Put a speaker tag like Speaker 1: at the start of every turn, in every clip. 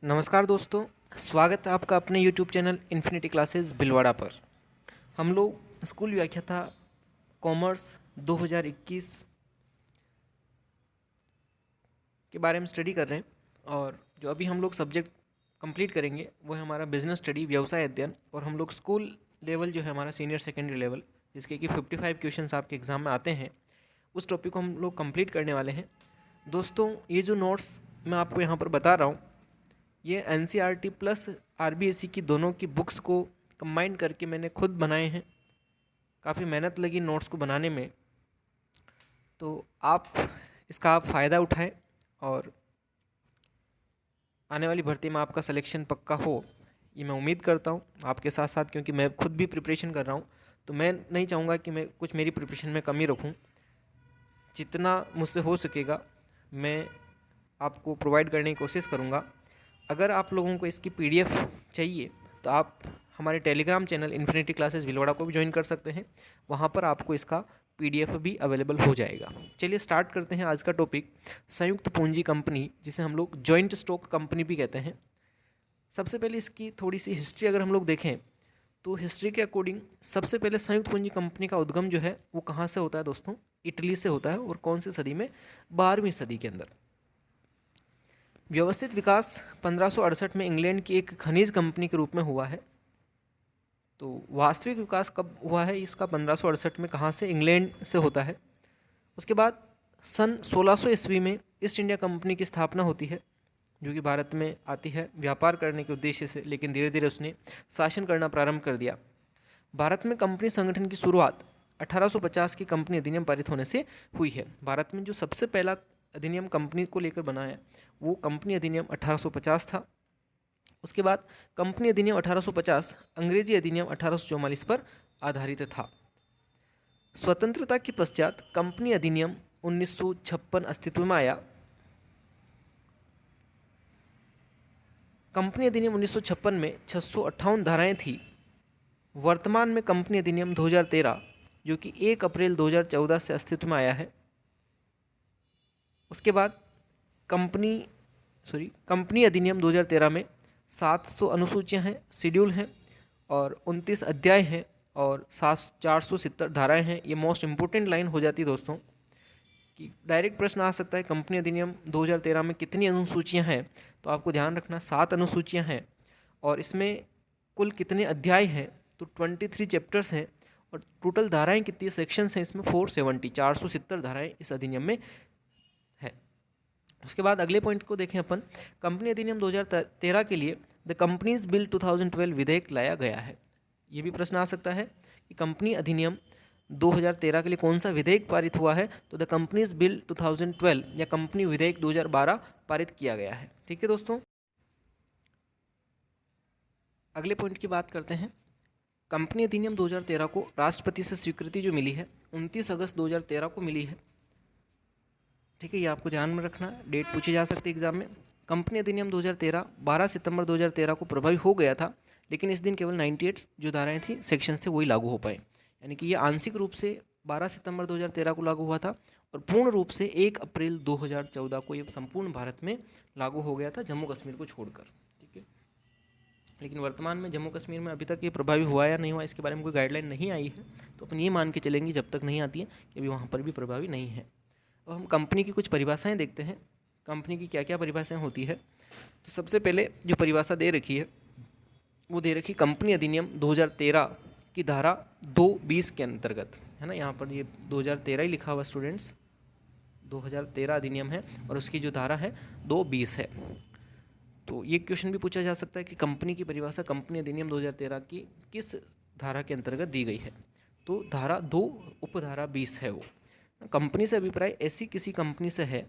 Speaker 1: नमस्कार दोस्तों, स्वागत है आपका अपने YouTube channel infinity classes Bhilwara पर। हम लोग स्कूल व्याख्याता कॉमर्स 2021 के बारे में स्टडी कर रहे हैं और जो अभी हम लोग सब्जेक्ट कंप्लीट करेंगे वो है हमारा बिजनेस स्टडी, व्यवसाय अध्ययन। और हम लोग स्कूल लेवल जो है हमारा सीनियर सेकेंडरी लेवल, जिसके कि 55 क्वेश्चंस आपके एग्ज़ाम में आते हैं, उस टॉपिक को हम लोग कंप्लीट करने वाले हैं। दोस्तों, ये जो नोट्स मैं आपको यहाँ पर बता रहा हूँ, ये NCERT प्लस RBSE की दोनों की बुक्स को कंबाइन करके मैंने खुद बनाए हैं। काफ़ी मेहनत लगी नोट्स को बनाने में, तो आप फ़ायदा उठाएं और आने वाली भर्ती में आपका सिलेक्शन पक्का हो, ये मैं उम्मीद करता हूँ आपके साथ साथ, क्योंकि मैं खुद भी प्रिपरेशन कर रहा हूँ। तो मैं नहीं चाहूँगा कि मैं कुछ मेरी प्रिपरेशन में कमी रखूँ। जितना मुझसे हो सकेगा मैं आपको प्रोवाइड करने की कोशिश करूँगा। अगर आप लोगों को इसकी PDF चाहिए तो आप हमारे Telegram channel infinity classes Bhilwara को भी ज्वाइन कर सकते हैं। वहाँ पर आपको इसका PDF भी अवेलेबल हो जाएगा। चलिए स्टार्ट करते हैं आज का टॉपिक, संयुक्त पूंजी कंपनी, जिसे हम लोग जॉइंट स्टॉक कंपनी भी कहते हैं। सबसे पहले इसकी थोड़ी सी हिस्ट्री अगर हम लोग देखें तो हिस्ट्री के अकॉर्डिंग सबसे पहले संयुक्त पूंजी कंपनी का उद्गम जो है वो कहाँ से होता है दोस्तों? इटली से होता है। और कौन सी सदी में? 12वीं सदी के अंदर। व्यवस्थित विकास 1568 में इंग्लैंड की एक खनिज कंपनी के रूप में हुआ है। तो वास्तविक विकास कब हुआ है इसका? 1568 में। कहाँ से? इंग्लैंड से होता है। उसके बाद सन 1600 ईस्वी में ईस्ट इंडिया कंपनी की स्थापना होती है, जो कि भारत में आती है व्यापार करने के उद्देश्य से, लेकिन धीरे धीरे उसने शासन करना प्रारंभ कर दिया। भारत में कंपनी संगठन की शुरुआत 1850 की कंपनी अधिनियम पारित होने से हुई है। भारत में जो सबसे पहला अधिनियम कंपनी को लेकर बना है वो कंपनी अधिनियम 1850 था। उसके बाद कंपनी अधिनियम 1850 अंग्रेजी अधिनियम 1844 पर आधारित था। स्वतंत्रता के पश्चात कंपनी अधिनियम 1956 अस्तित्व में आया। कंपनी अधिनियम 1956 में 658 धाराएं थी। वर्तमान में कंपनी अधिनियम 2013, जो कि 1 अप्रैल 2014 से अस्तित्व में आया है। उसके बाद कंपनी अधिनियम 2013 में 700 अनुसूचियां हैं, शेड्यूल हैं, और 29 अध्याय हैं, और 470 धाराएं हैं। ये मोस्ट इंपॉर्टेंट लाइन हो जाती है दोस्तों, कि डायरेक्ट प्रश्न आ सकता है कंपनी अधिनियम 2013 में कितनी अनुसूचियां हैं? तो आपको ध्यान रखना 7 अनुसूचियां हैं। और इसमें कुल कितने अध्याय हैं? तो 23 चैप्टर्स हैं। और टोटल धाराएं कितनी सेक्शंस हैं इसमें? 470 धाराएं इस अधिनियम में है। उसके बाद अगले पॉइंट को देखें अपन, कंपनी अधिनियम 2013 के लिए द कंपनीज बिल 2012 विधेयक लाया गया है। ये भी प्रश्न आ सकता है कि कंपनी अधिनियम 2013 के लिए कौन सा विधेयक पारित हुआ है? तो द कंपनीज बिल 2012 या कंपनी विधेयक 2012 पारित किया गया है। ठीक है दोस्तों, अगले पॉइंट की बात करते हैं। कंपनी अधिनियम 2013 को राष्ट्रपति से स्वीकृति जो मिली है 29 अगस्त 2013 को मिली है। ठीक है, ये आपको ध्यान में रखना है, डेट पूछी जा सकती है एग्जाम में। कंपनी अधिनियम 2013 12 सितंबर 2013 को प्रभावी हो गया था, लेकिन इस दिन केवल 98 जो धाराएं थी, सेक्शंस थे, वही लागू हो पाए। यानी कि ये आंशिक रूप से 12 सितंबर 2013 को लागू हुआ था, और पूर्ण रूप से 1 अप्रैल 2014 को ये संपूर्ण भारत में लागू हो गया था, जम्मू कश्मीर को छोड़कर। ठीक है, लेकिन वर्तमान में जम्मू कश्मीर में अभी तक ये प्रभावी हुआ या नहीं हुआ, इसके बारे में कोई गाइडलाइन नहीं आई है। तो अपन ये मान के चलेंगे जब तक नहीं आती है कि अभी वहाँ पर भी प्रभावी नहीं है। अब हम कंपनी की कुछ परिभाषाएं देखते हैं, कंपनी की क्या क्या परिभाषाएं होती है। तो सबसे पहले जो परिभाषा दे रखी है वो दे रखी कंपनी अधिनियम 2013 की धारा 220 के अंतर्गत, है ना। यहाँ पर ये 2013 ही लिखा हुआ स्टूडेंट्स, 2013 अधिनियम है और उसकी जो धारा है 220 है। तो ये क्वेश्चन भी पूछा जा सकता है कि कंपनी की परिभाषा कंपनी अधिनियम 2013 की किस धारा के अंतर्गत दी गई है? तो धारा 2 उपधारा 20 है वो। कंपनी से अभिप्राय ऐसी किसी कंपनी से है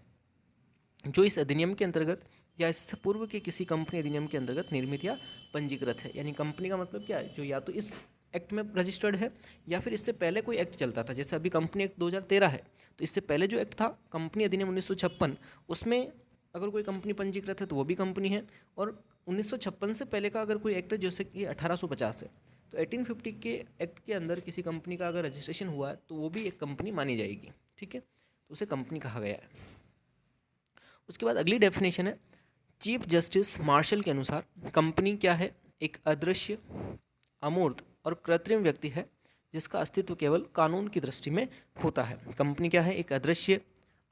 Speaker 1: जो इस अधिनियम के अंतर्गत या इससे पूर्व के किसी कंपनी अधिनियम के अंतर्गत निर्मित या पंजीकृत है। यानी कंपनी का मतलब क्या है? जो या तो इस एक्ट में रजिस्टर्ड है या फिर इससे पहले कोई एक्ट चलता था। जैसे अभी कंपनी एक्ट 2013 है, तो इससे पहले जो एक्ट था कंपनी अधिनियम 1956, उसमें अगर कोई कंपनी पंजीकृत है तो वो भी कंपनी है। और 1956 से पहले का अगर कोई एक्ट है, जैसे कि 1850 है, तो 1850 के एक्ट के अंदर किसी कंपनी का अगर रजिस्ट्रेशन हुआ है तो वो भी एक कंपनी मानी जाएगी। ठीक है, तो उसे कंपनी कहा गया है। उसके बाद अगली डेफिनेशन है चीफ जस्टिस मार्शल के अनुसार कंपनी क्या है? एक अदृश्य, अमूर्त और कृत्रिम व्यक्ति है जिसका अस्तित्व केवल कानून की दृष्टि में होता है। कंपनी क्या है? एक अदृश्य,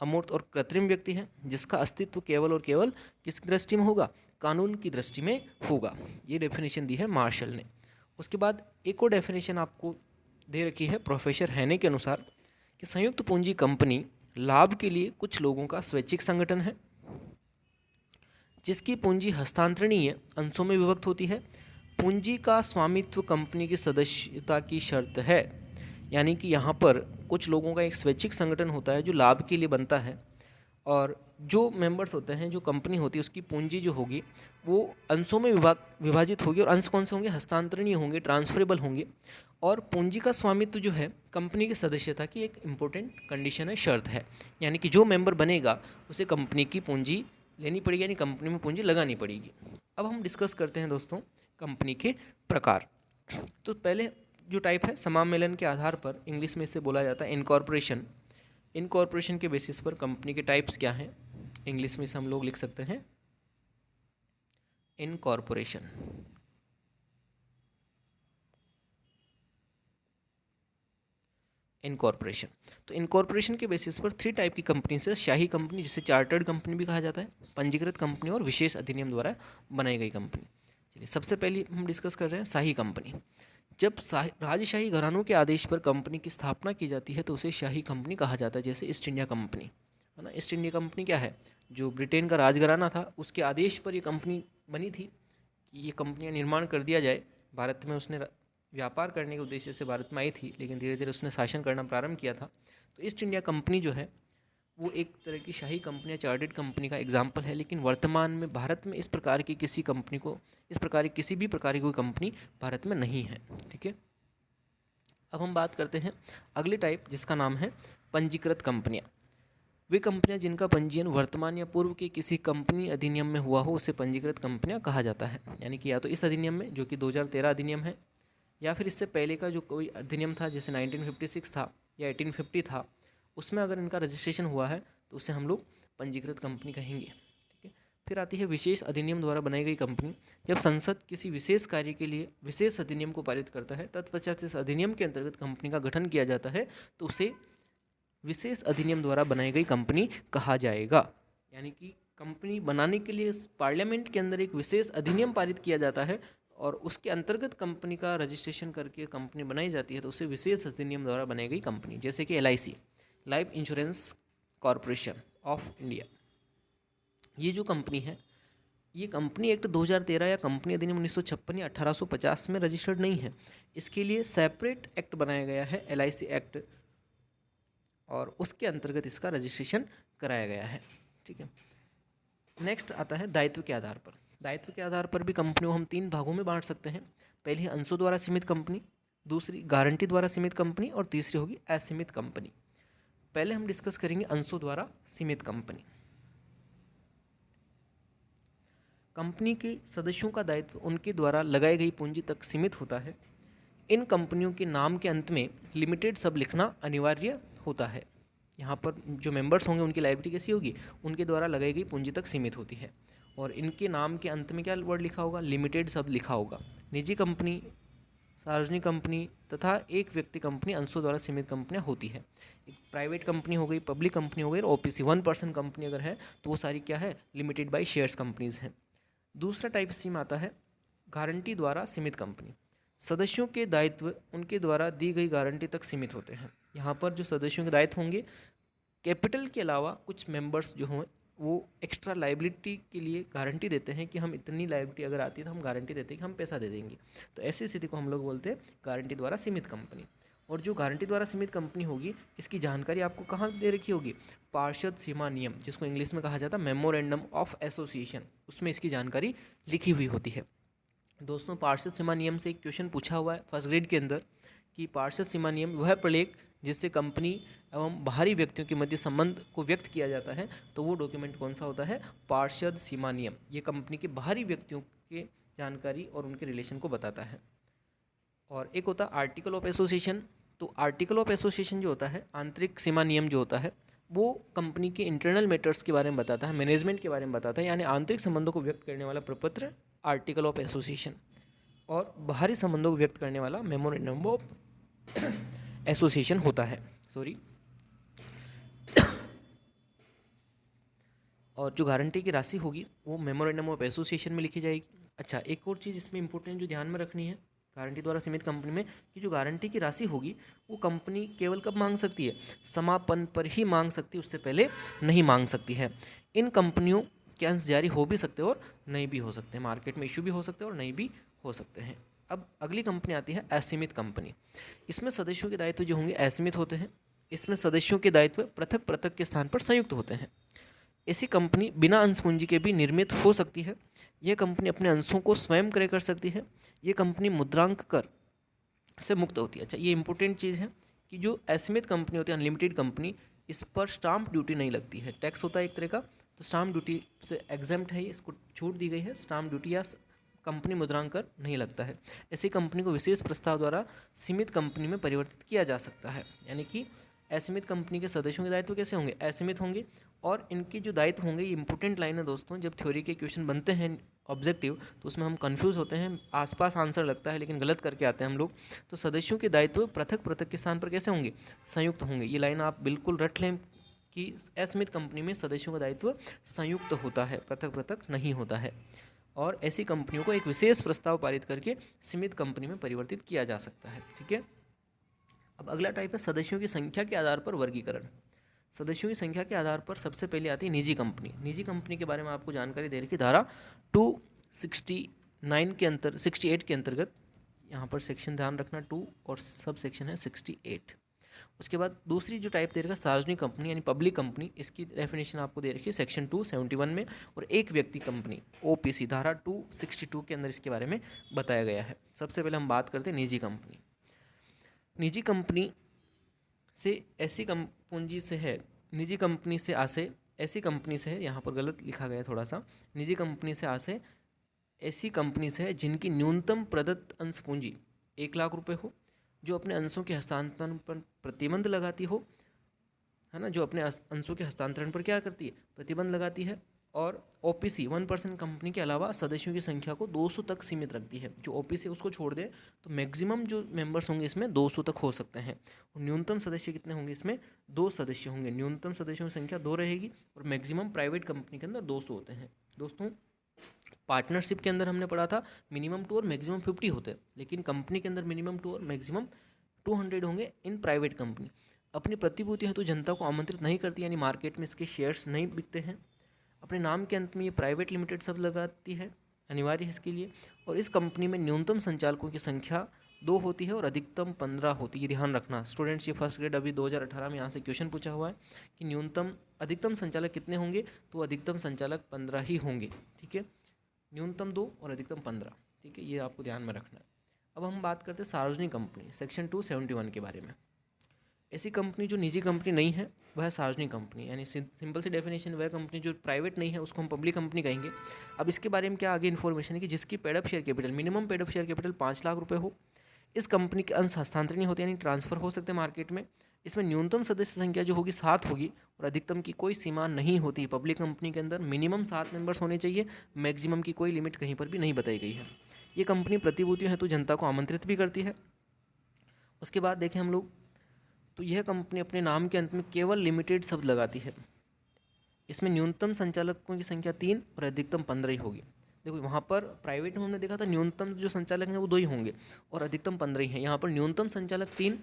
Speaker 1: अमूर्त और कृत्रिम व्यक्ति है जिसका अस्तित्व केवल और केवल किसकी दृष्टि में होगा? कानून की दृष्टि में होगा। ये डेफिनेशन दी है मार्शल ने। उसके बाद एक और डेफिनेशन आपको दे रखी है प्रोफेसर हैने के अनुसार कि संयुक्त पूंजी कंपनी लाभ के लिए कुछ लोगों का स्वैच्छिक संगठन है जिसकी पूंजी हस्तांतरणीय अंशों में विभक्त होती है। पूंजी का स्वामित्व कंपनी की सदस्यता की शर्त है। यानी कि यहाँ पर कुछ लोगों का एक स्वैच्छिक संगठन होता है जो लाभ के लिए बनता है, और जो मेंबर्स होते हैं, जो कंपनी होती है, उसकी पूंजी जो होगी वो अंशों में विभाजित होगी। और अंश कौन से होंगे? हस्तांतरणीय होंगे, ट्रांसफरेबल होंगे। और पूंजी का स्वामित्व जो है कंपनी की सदस्यता की एक इम्पोर्टेंट कंडीशन है, शर्त है। यानी कि जो मेंबर बनेगा उसे कंपनी की पूंजी लेनी पड़ेगी, यानी कंपनी में पूंजी लगानी पड़ेगी। अब हम डिस्कस करते हैं दोस्तों कंपनी के प्रकार। तो पहले जो टाइप है समामेलन के आधार पर, इंग्लिश में इसे बोला जाता है इनकॉर्पोरेशन। इनकॉर्पोरेशन के बेसिस पर कंपनी के टाइप्स क्या हैं? इंग्लिश में इसे हम लोग लिख सकते हैं इनकॉर्पोरेशन। इनकॉर्पोरेशन, तो इनकॉर्पोरेशन के बेसिस पर 3 टाइप की कंपनी से शाही कंपनी, जिसे चार्टर्ड कंपनी भी कहा जाता है, पंजीकृत कंपनी और विशेष अधिनियम द्वारा बनाई गई कंपनी। चलिए सबसे पहले हम डिस्कस कर रहे हैं शाही कंपनी। जब राजशाही घरानों के आदेश पर कंपनी की स्थापना की जाती है तो उसे शाही कंपनी कहा जाता है। जैसे ईस्ट इंडिया कंपनी है ना। ईस्ट इंडिया कंपनी क्या है? जो ब्रिटेन का राजघराना था उसके आदेश पर ये कंपनी बनी थी कि ये कंपनियां निर्माण कर दिया जाए। भारत में उसने व्यापार करने के उद्देश्य से भारत में आई थी, लेकिन धीरे धीरे उसने शासन करना प्रारंभ किया था। तो ईस्ट इंडिया कंपनी जो है वो एक तरह की शाही कंपनी या चार्टर्ड कंपनी का एग्जाम्पल है। लेकिन वर्तमान में भारत में इस प्रकार की किसी कंपनी को, इस प्रकार की किसी भी प्रकार की कोई कंपनी भारत में नहीं है। ठीक है, अब हम बात करते हैं अगले टाइप, जिसका नाम है पंजीकृत कंपनियां। वे कंपनियां जिनका पंजीयन वर्तमान या पूर्व के किसी कंपनी अधिनियम में हुआ हो उसे पंजीकृत कंपनियां कहा जाता है। यानी कि या तो इस अधिनियम में, जो कि 2013 अधिनियम है, या फिर इससे पहले का जो कोई अधिनियम था, जैसे 1956 था या 1850 था, उसमें अगर इनका रजिस्ट्रेशन हुआ है तो उसे हम लोग पंजीकृत कंपनी कहेंगे। ठीक है, फिर आती है विशेष अधिनियम द्वारा बनाई गई कंपनी। जब संसद किसी विशेष कार्य के लिए विशेष अधिनियम को पारित करता है, तत्पश्चात इस अधिनियम के अंतर्गत कंपनी का गठन किया जाता है तो उसे विशेष अधिनियम द्वारा बनाई गई कंपनी कहा जाएगा। यानी कि कंपनी बनाने के लिए पार्लियामेंट के अंदर एक विशेष अधिनियम पारित किया जाता है और उसके अंतर्गत कंपनी का रजिस्ट्रेशन करके कंपनी बनाई जाती है तो उसे विशेष अधिनियम द्वारा बनाई गई कंपनी। जैसे कि LIC, life insurance corporation of India, ये जो कंपनी है, ये कंपनी एक्ट 2013 या कंपनी अधिनियम 1956 या 1850 में रजिस्टर्ड नहीं है। इसके लिए सेपरेट एक्ट बनाया गया है, LIC एक्ट, और उसके अंतर्गत इसका रजिस्ट्रेशन कराया गया है। ठीक है, नेक्स्ट आता है दायित्व के आधार पर। दायित्व के आधार पर भी कंपनियों हम 3 भागों में बांट सकते हैं। पहली है अंशों द्वारा सीमित कंपनी, दूसरी गारंटी द्वारा सीमित कंपनी, और तीसरी होगी असीमित कंपनी। पहले हम डिस्कस करेंगे अंशों द्वारा सीमित कंपनी। कंपनी के सदस्यों का दायित्व उनके द्वारा लगाई गई पूंजी तक सीमित होता है। इन कंपनियों के नाम के अंत में लिमिटेड सब लिखना अनिवार्य होता है। यहाँ पर जो मेंबर्स होंगे उनकी लायबिलिटी कैसी होगी? उनके द्वारा लगाई गई पूंजी तक सीमित होती है। और इनके नाम के अंत में क्या वर्ड लिखा होगा? लिमिटेड सब लिखा होगा। निजी कंपनी, सार्वजनिक कंपनी तथा एक व्यक्ति कंपनी अंशों द्वारा सीमित कंपनियां होती है। एक प्राइवेट कंपनी हो गई, पब्लिक कंपनी हो गई, और OPC 1% कंपनी अगर है तो वो सारी क्या है? लिमिटेड बाय शेयर्स कंपनीज हैं। दूसरा टाइप सी में आता है गारंटी द्वारा सीमित कंपनी। सदस्यों के दायित्व उनके द्वारा दी गई गारंटी तक सीमित होते हैं। यहाँ पर जो सदस्यों के दायित्व होंगे, कैपिटल के अलावा कुछ मेंबर्स जो हों वो एक्स्ट्रा लायबिलिटी के लिए गारंटी देते हैं कि हम इतनी लायबिलिटी अगर आती है तो हम गारंटी देते हैं कि हम पैसा दे देंगे। तो ऐसी स्थिति को हम लोग बोलते हैं गारंटी द्वारा सीमित कंपनी। और जो गारंटी द्वारा सीमित कंपनी होगी, इसकी जानकारी आपको कहाँ दे रखी होगी? पार्षद सीमा नियम, जिसको इंग्लिश में कहा जाता है मेमोरेंडम ऑफ एसोसिएशन, उसमें इसकी जानकारी लिखी हुई होती है। दोस्तों, पार्षद सीमा नियम से एक क्वेश्चन पूछा हुआ है फर्स्ट ग्रेड के अंदर कि पार्षद सीमा नियम वह प्रलेख जिससे कंपनी एवं बाहरी व्यक्तियों के मध्य संबंध को व्यक्त किया जाता है, तो वो डॉक्यूमेंट कौन सा होता है? पार्षद सीमा नियम। ये कंपनी के बाहरी व्यक्तियों के जानकारी और उनके रिलेशन को बताता है। और एक होता है आर्टिकल ऑफ एसोसिएशन। तो आर्टिकल ऑफ एसोसिएशन जो होता है, आंतरिक सीमा नियम जो होता है, वो कंपनी के इंटरनल मैटर्स के बारे में बताता है, मैनेजमेंट के बारे में बताता है, यानी आंतरिक संबंधों को व्यक्त करने वाला प्रपत्र आर्टिकल ऑफ एसोसिएशन, और बाहरी संबंधों को व्यक्त करने वाला मेमोरेंडम ऑफ एसोसिएशन होता है। सॉरी। और जो गारंटी की राशि होगी वो मेमोरेंडम ऑफ एसोसिएशन में लिखी जाएगी। अच्छा, एक और चीज़ इसमें इंपॉर्टेंट जो ध्यान में रखनी है गारंटी द्वारा सीमित कंपनी में, कि जो गारंटी की राशि होगी वो कंपनी केवल कब मांग सकती है, समापन पर ही मांग सकती है, उससे पहले नहीं मांग सकती है। इन कंपनियों के अंश जारी हो भी सकते हैं और नहीं भी हो सकते हैं, मार्केट में इशू भी हो सकते हैं और नहीं भी हो सकते हैं। अब अगली कंपनी आती है असीमित कंपनी। इसमें सदस्यों के दायित्व जो होंगे असीमित होते हैं। इसमें सदस्यों के दायित्व पृथक पृथक के स्थान पर संयुक्त होते हैं। ऐसी कंपनी बिना अंश पूंजी के भी निर्मित हो सकती है। यह कंपनी अपने अंशों को स्वयं क्रय कर सकती है। ये कंपनी मुद्रांक कर से मुक्त होती है। अच्छा, ये इंपॉर्टेंट चीज़ है कि जो असीमित कंपनी होती है, अनलिमिटेड कंपनी, इस पर स्टाम्प ड्यूटी नहीं लगती है। टैक्स होता है एक तरह का, तो स्टाम्प ड्यूटी से एग्जेम्प्ट है, इसको छूट दी गई है। स्टाम्प ड्यूटी या कंपनी मुद्रांक कर नहीं लगता है। ऐसी कंपनी को विशेष प्रस्ताव द्वारा सीमित कंपनी में परिवर्तित किया जा सकता है। यानी कि असीमित कंपनी के सदस्यों के दायित्व कैसे होंगे, असीमित होंगे, और इनके जो दायित्व होंगे, ये इंपॉर्टेंट लाइन है दोस्तों। जब थ्योरी के क्वेश्चन बनते हैं ऑब्जेक्टिव, तो उसमें हम कंफ्यूज होते हैं, आसपास आंसर लगता है लेकिन गलत करके आते हैं हम लोग। तो सदस्यों के दायित्व पृथक पृथक के स्थान पर कैसे होंगे, संयुक्त होंगे। ये लाइन आप बिल्कुल रट लें कि असीमित कंपनी में सदस्यों का दायित्व संयुक्त होता है, पृथक पृथक नहीं होता है। और ऐसी कंपनियों को एक विशेष प्रस्ताव पारित करके सीमित कंपनी में परिवर्तित किया जा सकता है। ठीक है। अब अगला टाइप है सदस्यों की संख्या के आधार पर वर्गीकरण। सदस्यों की संख्या के आधार पर सबसे पहले आती है निजी कंपनी। निजी कंपनी के बारे में आपको जानकारी दे रखी धारा 269 के 68 के अंतर्गत। यहाँ पर सेक्शन ध्यान रखना 2 और सब सेक्शन है 68। उसके बाद दूसरी जो टाइप दे रखा सार्वजनिक कंपनी यानी पब्लिक कंपनी, इसकी डेफिनेशन आपको दे रखी है सेक्शन 271 में। और एक व्यक्ति कंपनी ओपीसी धारा 262 के अंदर इसके बारे में बताया गया है। सबसे पहले हम बात करते हैं निजी कंपनी। निजी कंपनी से ऐसी पूंजी से है, निजी कंपनी से आशय ऐसी कंपनी से है, यहाँ पर गलत लिखा गया थोड़ा सा, निजी कंपनी से आशय ऐसी कंपनी से है जिनकी न्यूनतम प्रदत्त अंश पूंजी 1 लाख रुपए हो, जो अपने अंशों के हस्तांतरण पर प्रतिबंध लगाती हो, है ना, जो अपने अंशों के हस्तांतरण पर क्या करती है, प्रतिबंध लगाती है। और ओपीसी 1% कंपनी के अलावा सदस्यों की संख्या को 200 तक सीमित रखती है। जो ओपीसी उसको छोड़ दे तो मैक्सिमम जो मेंबर्स होंगे इसमें 200 तक हो सकते हैं। और न्यूनतम सदस्य कितने होंगे, इसमें 2 सदस्य होंगे। न्यूनतम सदस्यों की संख्या 2 रहेगी और मैक्सिमम प्राइवेट कंपनी के अंदर 200 होते हैं। दोस्तों, पार्टनरशिप के अंदर हमने पढ़ा था मिनिमम 2 और मैक्सिमम 50 होते हैं, लेकिन कंपनी के अंदर मिनिमम 2 और मैक्सिमम 200 होंगे। इन प्राइवेट कंपनी अपनी प्रतिभूति हेतु जनता को आमंत्रित नहीं करती, यानी मार्केट में इसके शेयर्स नहीं बिकते हैं। अपने नाम के अंत में ये प्राइवेट लिमिटेड शब्द लगाती है, अनिवार्य है इसके लिए। और इस कंपनी में न्यूनतम संचालकों की संख्या 2 होती है और अधिकतम 15 होती है। ध्यान रखना स्टूडेंट्स, ये फर्स्ट ग्रेड अभी 2018 में यहाँ से क्वेश्चन पूछा हुआ है कि अधिकतम संचालक कितने होंगे, तो अधिकतम संचालक 15 ही होंगे। ठीक है, न्यूनतम 2 और अधिकतम 15। ठीक है, ये आपको ध्यान में रखना है। अब हम बात करते हैं सार्वजनिक कंपनी सेक्शन 271 के बारे में। ऐसी कंपनी जो निजी कंपनी नहीं है वह है सार्वजनिक कंपनी, यानी सिंपल सी डेफिनेशन, वह कंपनी जो प्राइवेट नहीं है उसको हम पब्लिक कंपनी कहेंगे। अब इसके बारे में क्या आगे इन्फॉर्मेशन है कि जिसकी paid up share capital, minimum paid up share capital 5 lakh रुपए हो। इस कंपनी के अंश हस्तांतरण होते हैं, यानी ट्रांसफर हो सकते हैं मार्केट में। इसमें न्यूनतम सदस्य संख्या जो होगी 7 होगी और अधिकतम की कोई सीमा नहीं होती। पब्लिक कंपनी के अंदर मिनिमम 7 मेंबर्स होने चाहिए, मैक्सिमम की कोई लिमिट कहीं पर भी नहीं बताई गई है। ये कंपनी प्रतिभूतियों हेतु जनता को आमंत्रित भी करती है। उसके बाद देखें हम लोग, तो यह कंपनी अपने नाम के अंत में केवल लिमिटेड शब्द लगाती है। इसमें न्यूनतम संचालकों की संख्या 3 और अधिकतम 15 ही होगी। देखो वहाँ पर प्राइवेट में हमने देखा था न्यूनतम जो संचालक हैं वो 2 ही होंगे और अधिकतम 15 ही हैं। यहाँ पर न्यूनतम संचालक 3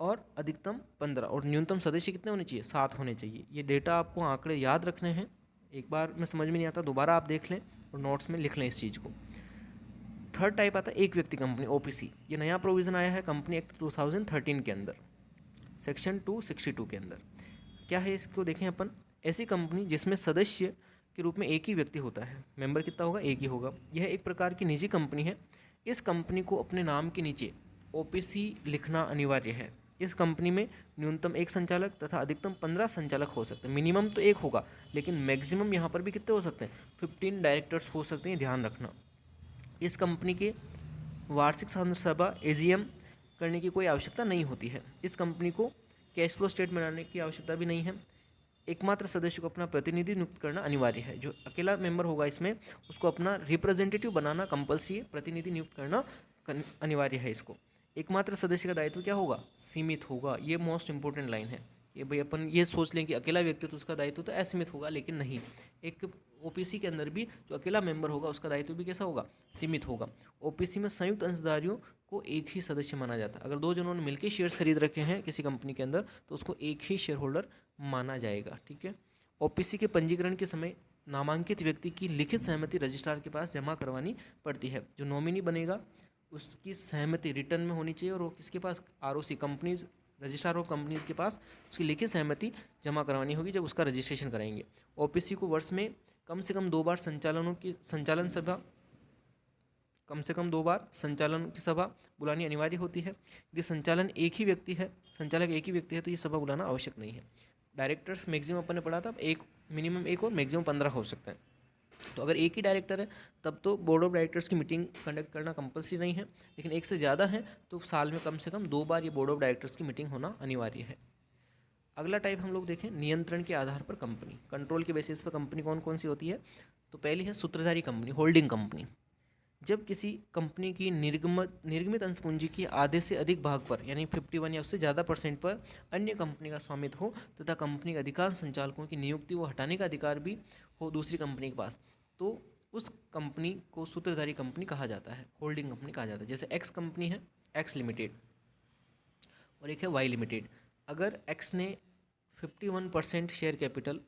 Speaker 1: और अधिकतम 15, और न्यूनतम सदस्य कितने होने चाहिए, 7 होने चाहिए। ये डेटा आपको आंकड़े याद रखने हैं, एक बार में समझ में नहीं आता दोबारा आप देख लें और नोट्स में लिख लें इस चीज़ को। थर्ड टाइप आता है एक व्यक्ति कंपनी ओपीसी। ये नया प्रोविज़न आया है कंपनी एक्ट 2013 के अंदर, सेक्शन 262 के अंदर। क्या है इसको देखें अपन। ऐसी कंपनी जिसमें सदस्य के रूप में एक ही व्यक्ति होता है, मेंबर कितना होगा, एक ही होगा। यह एक प्रकार की निजी कंपनी है। इस कंपनी को अपने नाम के नीचे ओपीसी लिखना अनिवार्य है। इस कंपनी में न्यूनतम 1 संचालक तथा अधिकतम 15 संचालक हो सकते हैं। मिनिमम तो 1 होगा, लेकिन मैक्सिमम यहाँ पर भी कितने हो सकते हैं, 15 डायरेक्टर्स हो सकते हैं, ध्यान रखना। इस कंपनी के वार्षिक साधारण सभा एजीएम करने की कोई आवश्यकता नहीं होती है। इस कंपनी को कैश फ्लो स्टेटमेंट बनाने की आवश्यकता भी नहीं है। एकमात्र सदस्य को अपना प्रतिनिधि नियुक्त करना अनिवार्य है। जो अकेला मेंबर होगा इसमें, उसको अपना रिप्रेजेंटेटिव बनाना कंपल्सरी है, प्रतिनिधि नियुक्त करना अनिवार्य है इसको। एकमात्र सदस्य का दायित्व क्या होगा? सीमित होगा। ये मोस्ट इंपॉर्टेंट लाइन है। ये भाई अपन ये सोच लें कि अकेला व्यक्ति तो उसका दायित्व तो असीमित होगा, लेकिन नहीं, एक ओपीसी के अंदर भी जो अकेला मेंबर होगा उसका दायित्व भी कैसा होगा? सीमित होगा। ओपीसी में संयुक्त अंशधारियों को एक ही सदस्य माना जाता है। अगर दो जनों ने मिलकर शेयर्स खरीद रखे हैं किसी कंपनी के अंदर, तो उसको एक ही शेयर होल्डर माना जाएगा। ठीक है। ओपीसी के पंजीकरण के समय नामांकित व्यक्ति की लिखित सहमति रजिस्ट्रार के पास जमा करवानी पड़ती है। जो नॉमिनी बनेगा उसकी सहमति रिटर्न में होनी चाहिए, और वो किसके पास? ROC, companies registrar of companies के पास उसकी लिखित सहमति जमा करवानी होगी जब उसका रजिस्ट्रेशन कराएंगे। ओपीसी को वर्ष में कम से कम 2 बार संचालन सभा संचालन की सभा बुलानी अनिवार्य होती है। यदि संचालक एक ही व्यक्ति है तो ये सभा बुलाना आवश्यक नहीं है। डायरेक्टर्स मैक्सिमम अपन ने पढ़ा था, मिनिमम 1 और मैक्सिमम 15 हो सकते हैं। तो अगर एक ही डायरेक्टर है तब तो बोर्ड ऑफ डायरेक्टर्स की मीटिंग कंडक्ट करना कंपल्सरी नहीं है, लेकिन एक से ज़्यादा है तो साल में कम से कम 2 बार ये बोर्ड ऑफ डायरेक्टर्स की मीटिंग होना अनिवार्य है। अगला टाइप हम लोग देखें, नियंत्रण के आधार पर कंपनी, कंट्रोल के बेसिस पर कंपनी कौन कौन सी होती है। तो पहली है सूत्रधारी कंपनी, होल्डिंग कंपनी। जब किसी कंपनी की निर्गमित अंशपूंजी की आधे से अधिक भाग पर यानी 51 या उससे ज़्यादा % पर अन्य कंपनी का स्वामित्व हो तथा कंपनी के अधिकांश संचालकों की नियुक्ति व हटाने का अधिकार भी हो दूसरी कंपनी के पास, तो उस कंपनी को सूत्रधारी कंपनी कहा जाता है, होल्डिंग कंपनी कहा जाता है। जैसे एक्स कंपनी है, एक्स लिमिटेड, और एक है वाई लिमिटेड। अगर एक्स ने 51% शेयर कैपिटल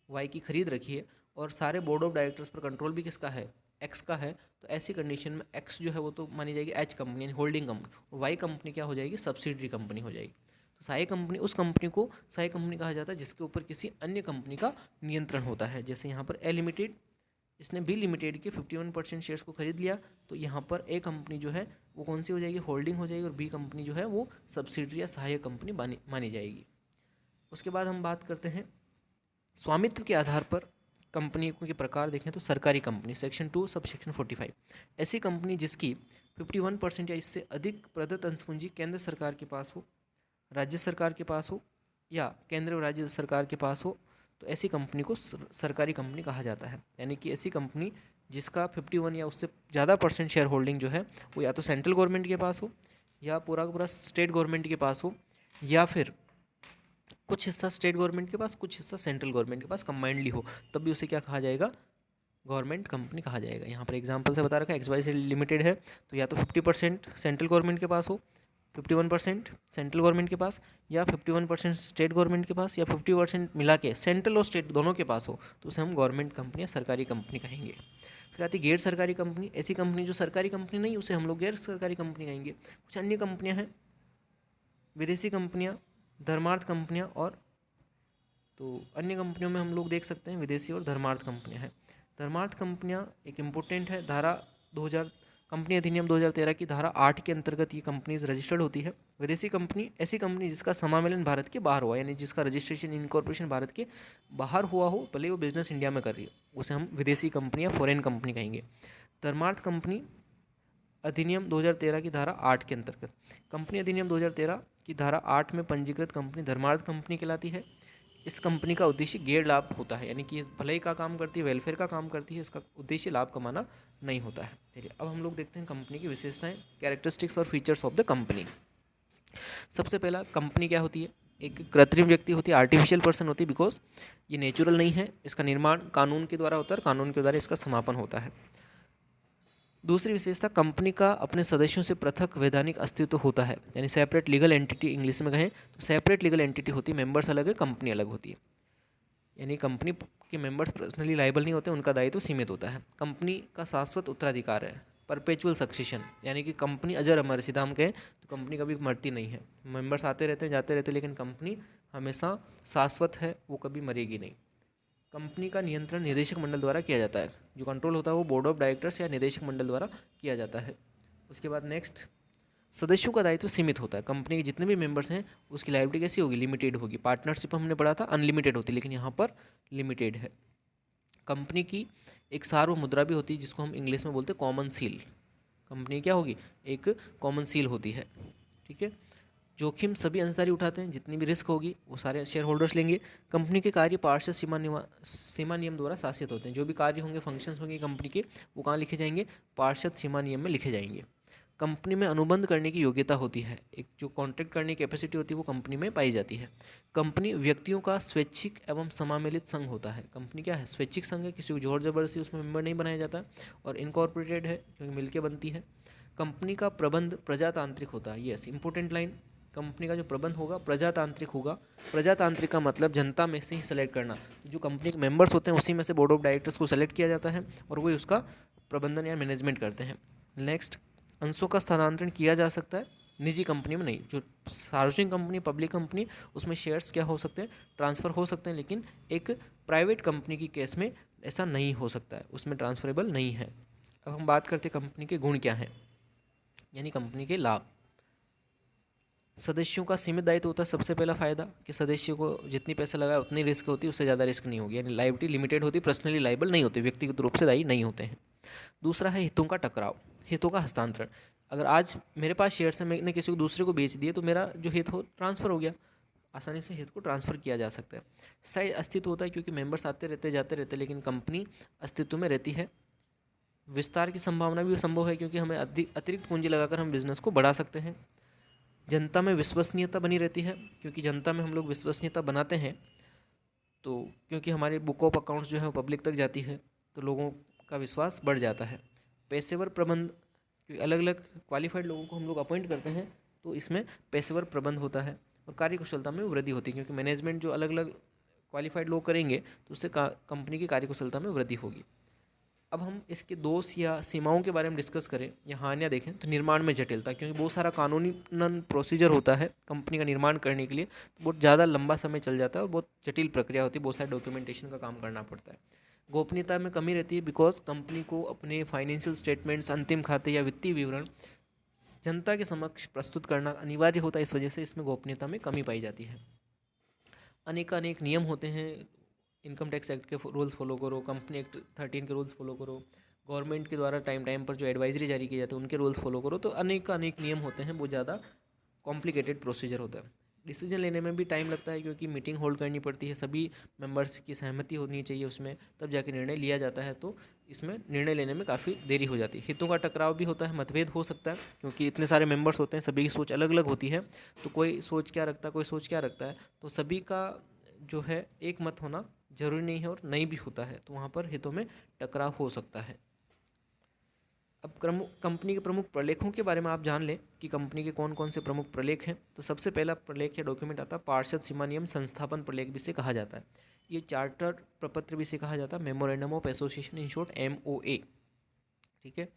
Speaker 1: वाई की खरीद रखी है और सारे बोर्ड ऑफ डायरेक्टर्स पर कंट्रोल भी किसका है? एक्स का है, तो ऐसी कंडीशन में एक्स जो है वो तो मानी जाएगी एच कंपनी यानी होल्डिंग कंपनी, और वाई कंपनी क्या हो जाएगी? सब्सिडरी कंपनी हो जाएगी। तो साई कंपनी, उस कंपनी को साई कंपनी कहा जाता है जिसके ऊपर किसी अन्य कंपनी का नियंत्रण होता है। जैसे यहाँ पर ए लिमिटेड, इसने बी लिमिटेड के 51% शेयर्स को खरीद लिया, तो यहाँ पर ए कंपनी जो है वो कौन सी हो जाएगी? होल्डिंग हो जाएगी, और बी कंपनी जो है वो सब्सिडरी या सहायक कंपनी मानी जाएगी। उसके बाद हम बात करते हैं स्वामित्व के आधार पर कंपनियों के प्रकार देखें तो सरकारी कंपनी, सेक्शन 2 सब सेक्शन 45। ऐसी कंपनी जिसकी 51% या इससे अधिक प्रदत्त अंशपूंजी केंद्र सरकार के पास हो, राज्य सरकार के पास हो या केंद्र और राज्य सरकार के पास हो, तो ऐसी कंपनी को सरकारी कंपनी कहा जाता है। यानी कि ऐसी कंपनी जिसका 51 या उससे ज़्यादा % शेयर होल्डिंग जो है वो या तो सेंट्रल गवर्नमेंट के पास हो, या पूरा का पूरा स्टेट गवर्नमेंट के पास हो, या फिर कुछ हिस्सा स्टेट गवर्नमेंट के पास, कुछ हिस्सा सेंट्रल गवर्नमेंट के पास कंबाइंडली हो, तब भी उसे क्या कहा जाएगा? गवर्नमेंट कंपनी कहा जाएगा। यहाँ पर एग्जांपल से बता रखा है, XYZ लिमिटेड है तो या तो 50% सेंट्रल गवर्नमेंट के पास हो, 51% सेंट्रल गवर्नमेंट के पास, या 51% स्टेट गवर्नमेंट के पास, या 50% मिला के सेंट्रल और स्टेट दोनों के पास हो, तो उसे हम गवर्नमेंट कंपनी या सरकारी कंपनी कहेंगे। फिर आती गैर सरकारी कंपनी, ऐसी कंपनी जो सरकारी कंपनी नहीं उसे हम लोग गैर सरकारी कंपनी कहेंगे। कुछ अन्य कंपनियाँ हैं, विदेशी कंपनियाँ, धर्मार्थ कंपनियाँ, और तो अन्य कंपनियों में हम लोग देख सकते हैं विदेशी और धर्मार्थ कंपनियां हैं। धर्मार्थ कंपनियां एक इम्पोर्टेंट है, कंपनी अधिनियम 2013 की धारा 8 के अंतर्गत ये कंपनीज रजिस्टर्ड होती है। विदेशी कंपनी ऐसी कंपनी जिसका समामेलन भारत के बाहर हुआ, यानी जिसका रजिस्ट्रेशन इनकॉर्पोरेशन भारत के बाहर हुआ हो, भले वो बिजनेस इंडिया में कर रही हो, उसे हम विदेशी कंपनी या फॉरेन कंपनी कहेंगे। धर्मार्थ कंपनी अधिनियम 2013 की धारा 8 के अंतर्गत, कंपनी अधिनियम 2013 की धारा 8 में पंजीकृत कंपनी धर्मार्थ कंपनी कहलाती है। इस कंपनी का उद्देश्य गैर लाभ होता है, यानी कि भलाई का काम करती है, वेलफेयर का काम करती है, इसका उद्देश्य लाभ कमाना नहीं होता है। चलिए अब हम लोग देखते हैं कंपनी की विशेषताएं, कैरेक्टरिस्टिक्स और फीचर्स ऑफ द कंपनी। सबसे पहला, कंपनी क्या होती है? एक कृत्रिम व्यक्ति होती है, आर्टिफिशियल पर्सन होती है, बिकॉज ये नेचुरल नहीं है। इसका निर्माण कानून के द्वारा होता है और कानून के द्वारा इसका समापन होता है। दूसरी विशेषता, कंपनी का अपने सदस्यों से पृथक वैधानिक अस्तित्व होता है, यानी सेपरेट लीगल एंटिटी इंग्लिश में कहें तो सेपरेट लीगल एंटिटी होती है, मेंबर्स अलग है, कंपनी अलग होती है। यानी कंपनी के मेंबर्स पर्सनली लायबल नहीं होते, उनका दायित्व सीमित होता है। कंपनी का शाश्वत उत्तराधिकार है, परपेचुअल सक्सेशन, यानी कि कंपनी अजर अमर, सीधा हम कहें तो कंपनी कभी मरती नहीं है। मेंबर्स आते रहते हैं जाते रहते हैं, लेकिन कंपनी हमेशा शाश्वत है, वो कभी मरेगी नहीं। कंपनी का नियंत्रण निदेशक मंडल द्वारा किया जाता है, जो कंट्रोल होता है वो बोर्ड ऑफ डायरेक्टर्स या निदेशक मंडल द्वारा किया जाता है। उसके बाद नेक्स्ट, सदस्यों का दायित्व सीमित होता है। कंपनी के जितने भी मेंबर्स हैं उसकी लायबिलिटी कैसी होगी? लिमिटेड होगी। पार्टनरशिप हमने पढ़ा था अनलिमिटेड होती, लेकिन यहाँ पर लिमिटेड है। कंपनी की एक सार्वभौम मुद्रा भी होती है जिसको हम इंग्लिश में बोलते हैं कॉमन सील। कंपनी क्या होगी? एक कॉमन सील होती है, ठीक है। जोखिम सभी अंशधारी उठाते हैं, जितनी भी रिस्क होगी वो सारे शेयर होल्डर्स लेंगे। कंपनी के कार्य पार्षद सीमा नियम द्वारा शासित होते हैं। जो भी कार्य होंगे, फंक्शंस होंगे कंपनी के, वो कहाँ लिखे जाएंगे? पार्षद सीमा नियम में लिखे जाएंगे। कंपनी में अनुबंध करने की योग्यता होती है, एक जो कॉन्ट्रैक्ट करने की कैपेसिटी होती है वो कंपनी में पाई जाती है। कंपनी व्यक्तियों का स्वैच्छिक एवं समामेलित संघ होता है। कंपनी क्या है? स्वैच्छिक संघ है, किसी को जोर जबरदस्ती उसमें मेंबर नहीं बनाया जाता। और इनकॉर्पोरेटेड है क्योंकि मिलके बनती है। कंपनी का प्रबंध प्रजातांत्रिक होता है। Yes, important line. कंपनी का जो प्रबंध होगा प्रजातांत्रिक होगा। प्रजातांत्रिक का मतलब जनता में से ही सेलेक्ट करना। जो कंपनी के मेंबर्स होते हैं उसी में से बोर्ड ऑफ डायरेक्टर्स को सेलेक्ट किया जाता है और वही उसका प्रबंधन या मैनेजमेंट करते हैं। नेक्स्ट, अंशों का स्थानांतरण किया जा सकता है, निजी कंपनी में नहीं। जो सार्वजनिक कंपनी, पब्लिक कंपनी, उसमें शेयर्स क्या हो सकते हैं? ट्रांसफ़र हो सकते हैं, लेकिन एक प्राइवेट कंपनी की केस में ऐसा नहीं हो सकता है, उसमें ट्रांसफरेबल नहीं है। अब हम बात करते हैं कंपनी के गुण क्या हैं, यानी कंपनी के लाभ। सदस्यों का सीमित दायित्व होता है। सबसे पहला फायदा कि सदस्यों को जितनी पैसे लगाए उतनी रिस्क होती है, उससे ज़्यादा रिस्क नहीं होगी, यानी लायबिलिटी लिमिटेड होती है, पर्सनली लायबल नहीं होते, व्यक्तिगत रूप से दायी नहीं होते हैं। दूसरा है हितों का टकराव, हितों का हस्तांतरण। अगर आज मेरे पास शेयर्स है, मैंने किसी को दूसरे को बेच दिए तो मेरा जो हित हो ट्रांसफ़र हो गया, आसानी से हित को ट्रांसफ़र किया जा सकता है। स्थायी अस्तित्व होता है क्योंकि मेंबर्स आते रहते जाते रहते, लेकिन कंपनी अस्तित्व में रहती है। विस्तार की संभावना भी संभव है क्योंकि हमें अतिरिक्त पूंजी लगाकर हम बिज़नेस को बढ़ा सकते हैं। जनता में विश्वसनीयता बनी रहती है क्योंकि जनता में हम लोग विश्वसनीयता बनाते हैं, तो क्योंकि हमारी बुक ऑफ अकाउंट्स जो है वो पब्लिक तक जाती है तो लोगों का विश्वास बढ़ जाता है। पेशेवर प्रबंध, क्योंकि अलग अलग क्वालिफाइड लोगों को हम लोग अपॉइंट करते हैं तो इसमें पेशेवर प्रबंध होता है। और कार्यकुशलता में वृद्धि होती है क्योंकि मैनेजमेंट जो अलग अलग क्वालिफाइड लोग करेंगे तो उससे कंपनी की कार्यकुशलता में वृद्धि होगी। अब हम इसके दोष या सीमाओं के बारे में डिस्कस करें या हानियाँ देखें तो निर्माण में जटिलता, क्योंकि बहुत सारा कानूनी प्रोसीजर होता है कंपनी का निर्माण करने के लिए, तो बहुत ज़्यादा लंबा समय चल जाता है और बहुत जटिल प्रक्रिया होती है, बहुत सारे डॉक्यूमेंटेशन का काम करना पड़ता है। गोपनीयता में कमी रहती है बिकॉज कंपनी को अपने फाइनेंशियल स्टेटमेंट्स, अंतिम खाते या वित्तीय विवरण जनता के समक्ष प्रस्तुत करना अनिवार्य होता है, इस वजह से इसमें गोपनीयता में कमी पाई जाती है। अनेक नियम होते हैं, इनकम टैक्स एक्ट के रूल्स फॉलो करो, कंपनी एक्ट 13 के रूल्स फॉलो करो, गवर्नमेंट के द्वारा टाइम पर जो एडवाइजरी जारी की जाती है उनके रूल्स फॉलो करो, तो अनेक नियम होते हैं, बहुत ज़्यादा कॉम्प्लिकेटेड प्रोसीजर होता है। डिसीजन लेने में भी टाइम लगता है क्योंकि मीटिंग होल्ड करनी पड़ती है, सभी मेंबर्स की सहमति होनी चाहिए उसमें, तब जाके निर्णय लिया जाता है, तो इसमें निर्णय लेने में काफ़ी देरी हो जाती है। हितों का टकराव भी होता है, मतभेद हो सकता है क्योंकि इतने सारे मेंबर्स होते हैं, सभी की सोच अलग अलग होती है, तो कोई सोच क्या रखता है, कोई सोच क्या रखता है, तो सभी का जो है एक मत होना जरूरी नहीं है और नहीं भी होता है, तो वहाँ पर हितों में टकराव हो सकता है। अब कंपनी के प्रमुख प्रलेखों के बारे में आप जान लें कि कंपनी के कौन कौन से प्रमुख प्रलेख हैं। तो सबसे पहला प्रलेख या डॉक्यूमेंट आता है पार्षद सीमा नियम संस्थापन प्रलेख भी से कहा जाता है। ये चार्टर प्रपत्र भी से कहा जाता है, memorandum of association, in short MOA। ठीक है,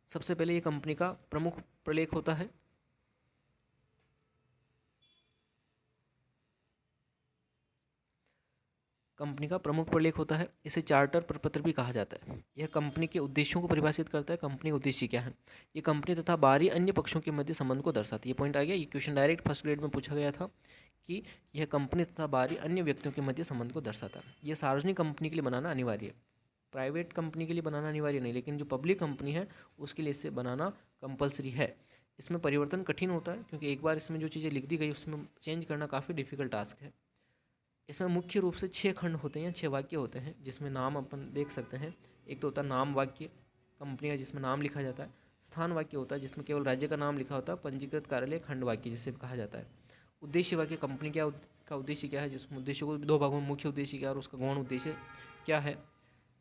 Speaker 1: सबसे पहले ये कंपनी का प्रमुख प्रलेख होता है। कंपनी का प्रमुख प्रलेख होता है, इसे चार्टर प्रपत्र भी कहा जाता है। यह कंपनी के उद्देश्यों को परिभाषित करता है। कंपनी का उद्देश्य क्या है? ये कंपनी तथा बाहरी अन्य पक्षों के मध्य संबंध को दर्शाती है। ये पॉइंट आ गया, ये क्वेश्चन डायरेक्ट फर्स्ट ग्रेड में पूछा गया था कि यह कंपनी तथा बाहरी अन्य व्यक्तियों के मध्य संबंध को दर्शाता है। यह सार्वजनिक कंपनी के लिए बनाना अनिवार्य है, प्राइवेट कंपनी के लिए बनाना अनिवार्य नहीं, लेकिन जो पब्लिक कंपनी है उसके लिए इसे बनाना कंपलसरी है। इसमें परिवर्तन कठिन होता है क्योंकि एक बार इसमें जो चीज़ें लिख दी गई उसमें चेंज करना काफ़ी डिफिकल्ट टास्क है। इसमें मुख्य रूप से 6 खंड होते हैं, 6 वाक्य होते हैं, जिसमें नाम अपन देख सकते हैं। एक तो होता है नाम वाक्य, कंपनी का जिसमें नाम लिखा जाता है। स्थान वाक्य होता है जिसमें केवल राज्य का नाम लिखा होता है। पंजीकृत कार्यालय खंड वाक्य जिसे कहा जाता है। उद्देश्य वाक्य, कंपनी का उद्देश्य क्या है, जिसमें उद्देश्य को 2 भागों में, मुख्य उद्देश्य क्या है और उसका गौण उद्देश्य क्या है।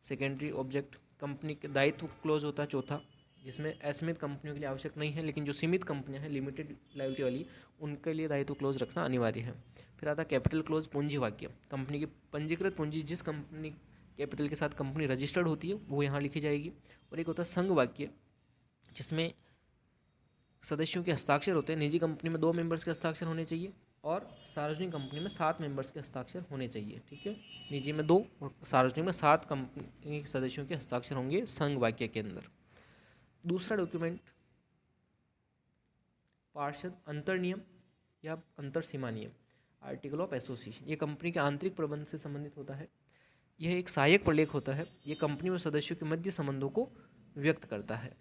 Speaker 1: सेकेंडरी ऑब्जेक्ट, कंपनी के दायित्व क्लोज होता है चौथा, जिसमें असीमित कंपनियों के लिए आवश्यक नहीं है, लेकिन जो सीमित कंपनियां हैं, लिमिटेड लायबिलिटी वाली, उनके लिए दायित्व क्लोज रखना अनिवार्य है। फिर आता है कैपिटल क्लोज, पूंजी वाक्य, कंपनी की पंजीकृत पूंजी, जिस कंपनी कैपिटल के साथ कंपनी रजिस्टर्ड होती है वो यहाँ लिखी जाएगी। और एक होता है संघ वाक्य, जिसमें सदस्यों के हस्ताक्षर होते हैं। निजी कंपनी में 2 मेंबर्स के हस्ताक्षर होने चाहिए और सार्वजनिक कंपनी में 7 मेंबर्स के हस्ताक्षर होने चाहिए। ठीक है, निजी में 2 और सार्वजनिक में 7 कंपनी के सदस्यों के हस्ताक्षर होंगे संघ वाक्य के अंदर। दूसरा डॉक्यूमेंट पार्षद अंतर नियम या अंतर सीमा नियम, आर्टिकल ऑफ एसोसिएशन। ये कंपनी के आंतरिक प्रबंध से संबंधित होता है। यह एक सहायक प्रलेख होता है। ये कंपनी और सदस्यों के मध्य संबंधों को व्यक्त करता है।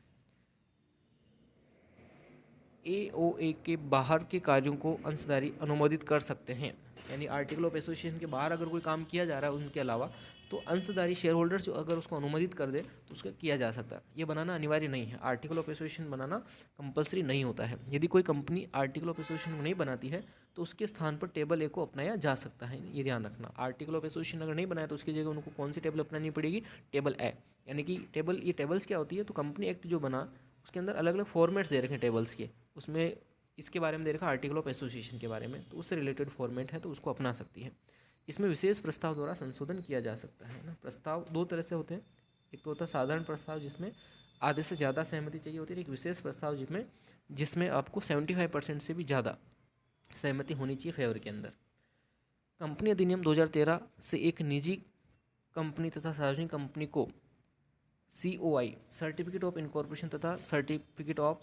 Speaker 1: AOA के बाहर के कार्यों को अंशधारी अनुमोदित कर सकते हैं। यानी आर्टिकल ऑफ एसोसिएशन के बाहर अगर कोई काम किया जा रहा है उनके अलावा, तो अंशधारी शेयर होल्डर्स जो अगर उसको अनुमोदित कर दे तो उसका किया जा सकता है। ये बनाना अनिवार्य नहीं है, article of association banana compulsory नहीं होता है। यदि कोई कंपनी आर्टिकल ऑफ एसोसिएशन नहीं बनाती है तो उसके स्थान पर टेबल ए को अपनाया जा सकता है, ये ध्यान रखना। आर्टिकल ऑफ एसोसिएशन अगर नहीं बनाया तो उसकी जगह उनको कौन सी टेबल अपनानी पड़ेगी? टेबल ए। यानी कि टेबल, ये टेबल्स क्या होती है, तो कंपनी एक्ट जो बना उसके अंदर अलग अलग फॉर्मेट्स दे रखे हैं टेबल्स के, उसमें इसके बारे में दे रखा आर्टिकल ऑफ एसोसिएशन के बारे में, तो उससे रिलेटेड फॉर्मेट है तो उसको अपना सकती है। इसमें विशेष प्रस्ताव द्वारा संशोधन किया जा सकता है ना। प्रस्ताव दो तरह से होते हैं, एक तो होता है साधारण प्रस्ताव जिसमें आधे से ज़्यादा सहमति चाहिए होती है, एक विशेष प्रस्ताव जिसमें आपको 75% से भी ज़्यादा सहमति होनी चाहिए फेवर के अंदर। कंपनी अधिनियम 2013 से एक निजी कंपनी तथा सार्वजनिक कंपनी को COI सर्टिफिकेट ऑफ इनकॉर्पोरेशन तथा सर्टिफिकेट ऑफ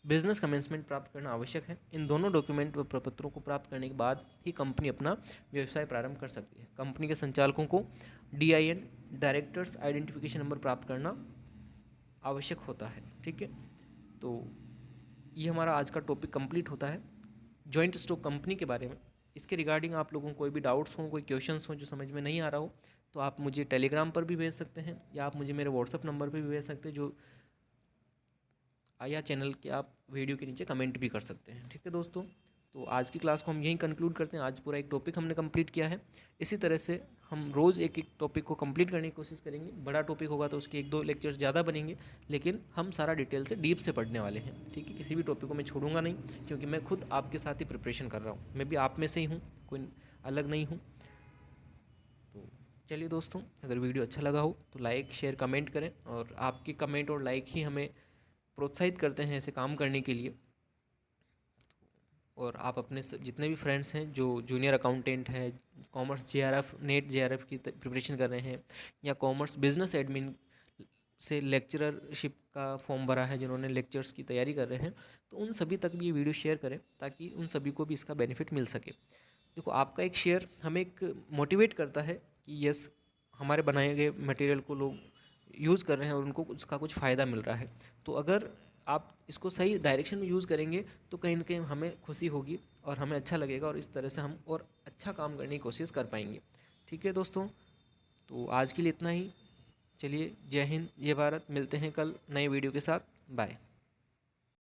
Speaker 1: बिजनेस कमेंसमेंट प्राप्त करना आवश्यक है। इन दोनों डॉक्यूमेंट व प्रपत्रों को प्राप्त करने के बाद ही कंपनी अपना व्यवसाय प्रारंभ कर सकती है। कंपनी के संचालकों को DIN डायरेक्टर्स आइडेंटिफिकेशन नंबर प्राप्त करना आवश्यक होता है। ठीक है, तो ये हमारा आज का टॉपिक कंप्लीट होता है जॉइंट स्टॉक कंपनी के बारे में। इसके रिगार्डिंग आप लोगों को कोई भी डाउट्स हों, कोई क्वेश्चंस हों जो समझ में नहीं आ रहा हो, तो आप मुझे टेलीग्राम पर भी भेज सकते हैं या आप मुझे मेरे व्हाट्सअप नंबर पर भी भेज सकते हैं, जो या चैनल के आप वीडियो के नीचे कमेंट भी कर सकते हैं। ठीक है दोस्तों, तो आज की क्लास को हम यहीं कंक्लूड करते हैं। आज पूरा एक टॉपिक हमने कंप्लीट किया है। इसी तरह से हम रोज़ एक एक टॉपिक को कंप्लीट करने की कोशिश करेंगे। बड़ा टॉपिक होगा तो उसके 1-2 लेक्चर्स ज़्यादा बनेंगे, लेकिन हम सारा डिटेल से डीप से पढ़ने वाले हैं। ठीक है, किसी भी टॉपिक को मैं छोड़ूंगा नहीं, क्योंकि मैं खुद आपके साथ ही प्रिपरेशन कर रहा हूँ। मैं भी आप में से ही हूँ, कोई अलग नहीं हूँ। तो चलिए दोस्तों, अगर वीडियो अच्छा लगा हो तो लाइक शेयर कमेंट करें, और आपके कमेंट और लाइक ही हमें प्रोत्साहित करते हैं ऐसे काम करने के लिए। और आप अपने जितने भी फ्रेंड्स हैं जो जूनियर अकाउंटेंट हैं, कॉमर्स JRF नेट JRF की प्रिपरेशन कर रहे हैं, या कॉमर्स बिजनेस एडमिन से लेक्चरशिप का फॉर्म भरा है, जिन्होंने लेक्चर्स की तैयारी कर रहे हैं, तो उन सभी तक भी ये वीडियो शेयर करें ताकि उन सभी को भी इसका बेनिफिट मिल सके। देखो, आपका एक शेयर हमें एक मोटिवेट करता है कि यस, हमारे बनाए गए मटेरियल को लोग यूज़ कर रहे हैं और उनको उसका कुछ फ़ायदा मिल रहा है। तो अगर आप इसको सही डायरेक्शन में यूज़ करेंगे तो कहीं ना कहीं हमें खुशी होगी और हमें अच्छा लगेगा, और इस तरह से हम और अच्छा काम करने की कोशिश कर पाएंगे। ठीक है दोस्तों, तो आज के लिए इतना ही। चलिए, जय हिंद, जय भारत। मिलते हैं कल नए वीडियो के साथ। बाय।